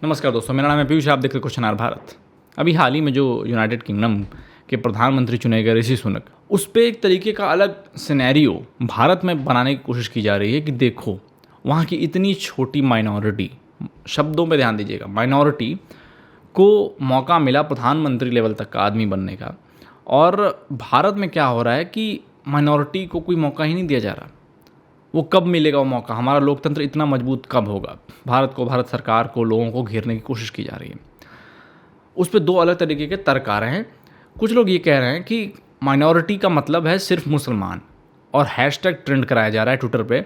नमस्कार दोस्तों, मेरा नाम है पीयूष। आप देख रहे क्वेश्चन आवर भारत। अभी हाल ही में जो यूनाइटेड किंगडम के प्रधानमंत्री चुने गए ऋषि सुनक, उस पर एक तरीके का अलग सिनेरियो भारत में बनाने की कोशिश की जा रही है कि देखो वहाँ की इतनी छोटी माइनॉरिटी, शब्दों पे ध्यान दीजिएगा, माइनॉरिटी को मौका मिला प्रधानमंत्री लेवल तक का आदमी बनने का। और भारत में क्या हो रहा है कि माइनॉरिटी को कोई मौका ही नहीं दिया जा रहा। वो कब मिलेगा वो मौका? हमारा लोकतंत्र इतना मजबूत कब होगा? भारत सरकार को, लोगों को घेरने की कोशिश की जा रही है। उस पर दो अलग तरीके के तर्क आ रहे हैं। कुछ लोग ये कह रहे हैं कि माइनॉरिटी का मतलब है सिर्फ मुसलमान, और हैशटैग ट्रेंड कराया जा रहा है ट्विटर पे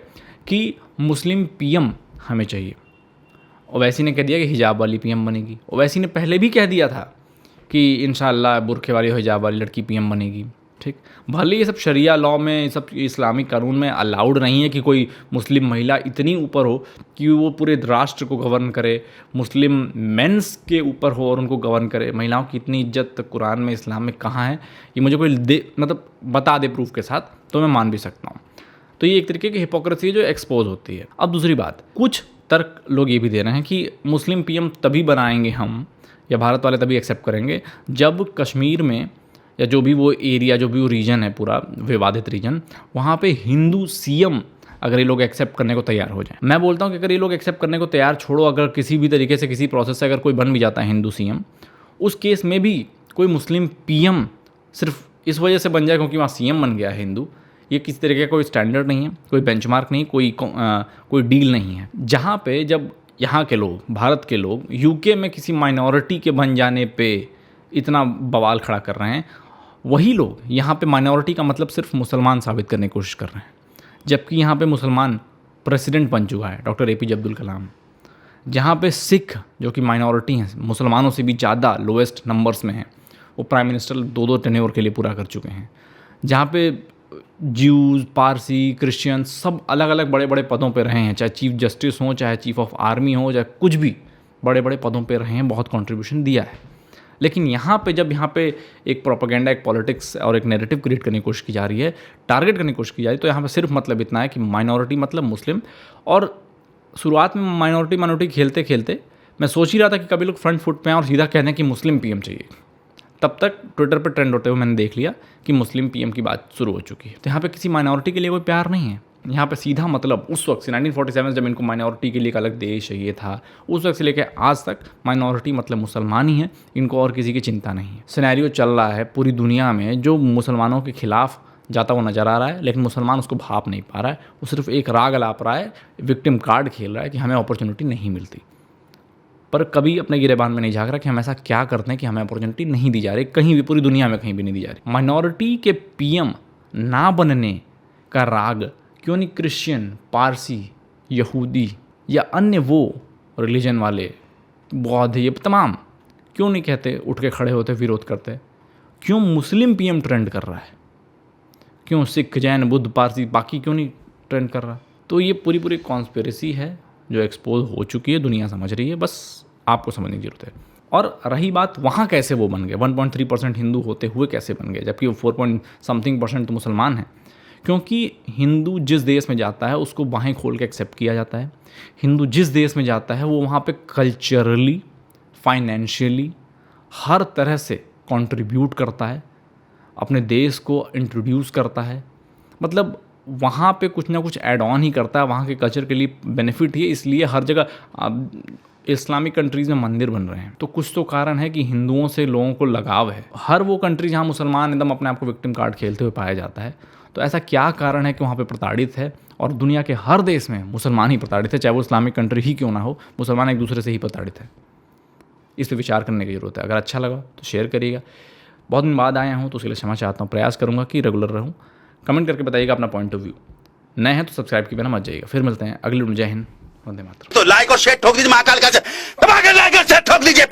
कि मुस्लिम पीएम हमें चाहिए। ओवैसी ने कह दिया कि हिजाब वाली पीएम बनेगी। ओवैसी ने पहले भी कह दिया था कि इंशाअल्लाह बुरखे वाली और हिजाब वाली लड़की पीएम बनेगी। ठीक, भले ये सब शरिया लॉ में, ये सब इस्लामिक कानून में अलाउड नहीं है कि कोई मुस्लिम महिला इतनी ऊपर हो कि वो पूरे राष्ट्र को गवर्न करे, मुस्लिम मेंस के ऊपर हो और उनको गवर्न करे। महिलाओं की इतनी इज्जत कुरान में, इस्लाम में कहाँ है? ये मुझे कोई मतलब बता दे प्रूफ के साथ तो मैं मान भी सकता हूँ। तो ये एक तरीके की हिपोक्रेसी है जो एक्सपोज होती है। अब दूसरी बात, कुछ तर्क लोग ये भी दे रहे हैं कि मुस्लिम पीएम तभी बनाएंगे हम, या भारत वाले तभी एक्सेप्ट करेंगे जब कश्मीर में या जो भी वो एरिया, जो भी वो रीजन है, पूरा विवादित रीजन, वहाँ पे हिंदू सीएम अगर ये लोग एक्सेप्ट करने को तैयार हो जाए। मैं बोलता हूँ कि अगर ये लोग एक्सेप्ट करने को तैयार छोड़ो, अगर किसी भी तरीके से किसी प्रोसेस से अगर कोई बन भी जाता है हिंदू सीएम, उस केस में भी कोई मुस्लिम पीएम सिर्फ इस वजह से बन जाए क्योंकि वहाँ सीएम बन गया है हिंदू, ये किसी तरीके का कोई स्टैंडर्ड नहीं है, कोई बेंचमार्क नहीं, कोई डील नहीं है। जहाँ पे जब यहाँ के लोग, भारत के लोग यूके में किसी माइनॉरिटी के बन जाने पे इतना बवाल खड़ा कर रहे हैं, वही लोग यहाँ पे माइनॉरिटी का मतलब सिर्फ मुसलमान साबित करने की कोशिश कर रहे हैं। जबकि यहाँ पे मुसलमान प्रेसिडेंट बन चुका है डॉक्टर एपीजे अब्दुल कलाम। जहाँ पे सिख जो कि माइनॉरिटी हैं, मुसलमानों से भी ज़्यादा लोएस्ट नंबर्स में हैं, वो प्राइम मिनिस्टर 2-2 टेन्योर के लिए पूरा कर चुके हैं। जहाँ पे ज्यूज़, पारसी, क्रिश्चियन सब अलग अलग बड़े बड़े पदों पे रहे हैं, चाहे चीफ जस्टिस हो, चाहे चीफ ऑफ आर्मी हो, चाहे कुछ भी बड़े बड़े पदों पे रहे हैं, बहुत कंट्रीब्यूशन दिया है। लेकिन यहाँ पे जब यहाँ पे एक प्रोपेगेंडा, एक पॉलिटिक्स और एक नैरेटिव क्रिएट करने की कोशिश की जा रही है, टारगेट करने की कोशिश की जा रही है, तो यहाँ पे सिर्फ मतलब इतना है कि माइनॉरिटी मतलब मुस्लिम। और शुरुआत में माइनॉरिटी खेलते खेलते मैं सोच ही रहा था कि कभी लोग फ्रंट फुट पे आए और सीधा कहने कि मुस्लिम पीएम चाहिए। तब तक ट्विटर पर ट्रेंड होते हुए मैंने देख लिया कि मुस्लिम पीएम की बात शुरू हो चुकी है। तो यहाँ पे किसी माइनॉरिटी के लिए कोई प्यार नहीं है। यहाँ पे सीधा मतलब उस वक्त से 1947 जब इनको माइनॉरिटी के लिए एक अलग देश चाहिए था, उस वक्त से लेकर आज तक माइनॉरिटी मतलब मुसलमान ही है, इनको और किसी की चिंता नहीं है। सिनेरियो चल रहा है पूरी दुनिया में जो मुसलमानों के खिलाफ जाता हुआ नजर आ रहा है, लेकिन मुसलमान उसको भाप नहीं पा रहा है। वो सिर्फ एक राग अलाप रहा है, विक्टिम कार्ड खेल रहा है कि हमें अपॉर्चुनिटी नहीं मिलती। पर कभी अपने गिरेबान में नहीं झाँक रहा कि हम ऐसा क्या करते हैं कि हमें अपॉर्चुनिटी नहीं दी जा रही, कहीं भी, पूरी दुनिया में कहीं भी नहीं दी जा रही। माइनॉरिटी के पीएम ना बनने का राग क्यों नहीं क्रिश्चियन, पारसी, यहूदी या अन्य वो रिलीजन वाले, बौद्ध, ये तमाम क्यों नहीं कहते, उठ के खड़े होते, विरोध करते? क्यों मुस्लिम पीएम ट्रेंड कर रहा है? क्यों सिख, जैन, बुद्ध, पारसी, बाकी क्यों नहीं ट्रेंड कर रहा? तो ये पूरी कॉन्स्पिरेसी है जो एक्सपोज हो चुकी है, दुनिया समझ रही है, बस आपको समझने की जरूरत है। और रही बात वहाँ कैसे वो बन गए, 1.3% हिंदू होते हुए कैसे बन गए, जबकि वो 4.something% तो मुसलमान हैं। क्योंकि हिंदू जिस देश में जाता है उसको बाहें खोल के एक्सेप्ट किया जाता है। हिंदू जिस देश में जाता है वो वहाँ पे कल्चरली, फाइनेंशियली, हर तरह से कंट्रीब्यूट करता है, अपने देश को इंट्रोड्यूस करता है, मतलब वहाँ पे कुछ ना कुछ ऐड ऑन ही करता है, वहाँ के कल्चर के लिए बेनिफिट ही है। इसलिए हर जगह इस्लामिक कंट्रीज़ में मंदिर बन रहे हैं। तो कुछ तो कारण है कि हिंदुओं से लोगों को लगाव है। हर वो कंट्री जहाँ मुसलमान एकदम अपने आप को विक्टिम कार्ड खेलते हुए पाया जाता है, तो ऐसा क्या कारण है कि वहाँ पे प्रताड़ित है? और दुनिया के हर देश में मुसलमान ही प्रताड़ित है, चाहे वो इस्लामिक कंट्री ही क्यों ना हो, मुसलमान एक दूसरे से ही प्रताड़ित है। इस पर विचार करने की ज़रूरत है। अगर अच्छा लगा तो शेयर करिएगा। बहुत दिन बाद आया हूँ तो उसके लिए क्षमा चाहता हूँ। प्रयास करूँगा कि रेगुलर रहूँ। कमेंट करके बताइएगा अपना पॉइंट ऑफ व्यू। नए हैं तो सब्सक्राइब किए बिना मत जाइएगा। फिर मिलते हैं अगली वीडियो में। जय हिंद, वंदे मातरम। तो लाइक और शेयर ठोक दीजिए, महाकाल का दबा के लाइक और शेयर ठोक दीजिए।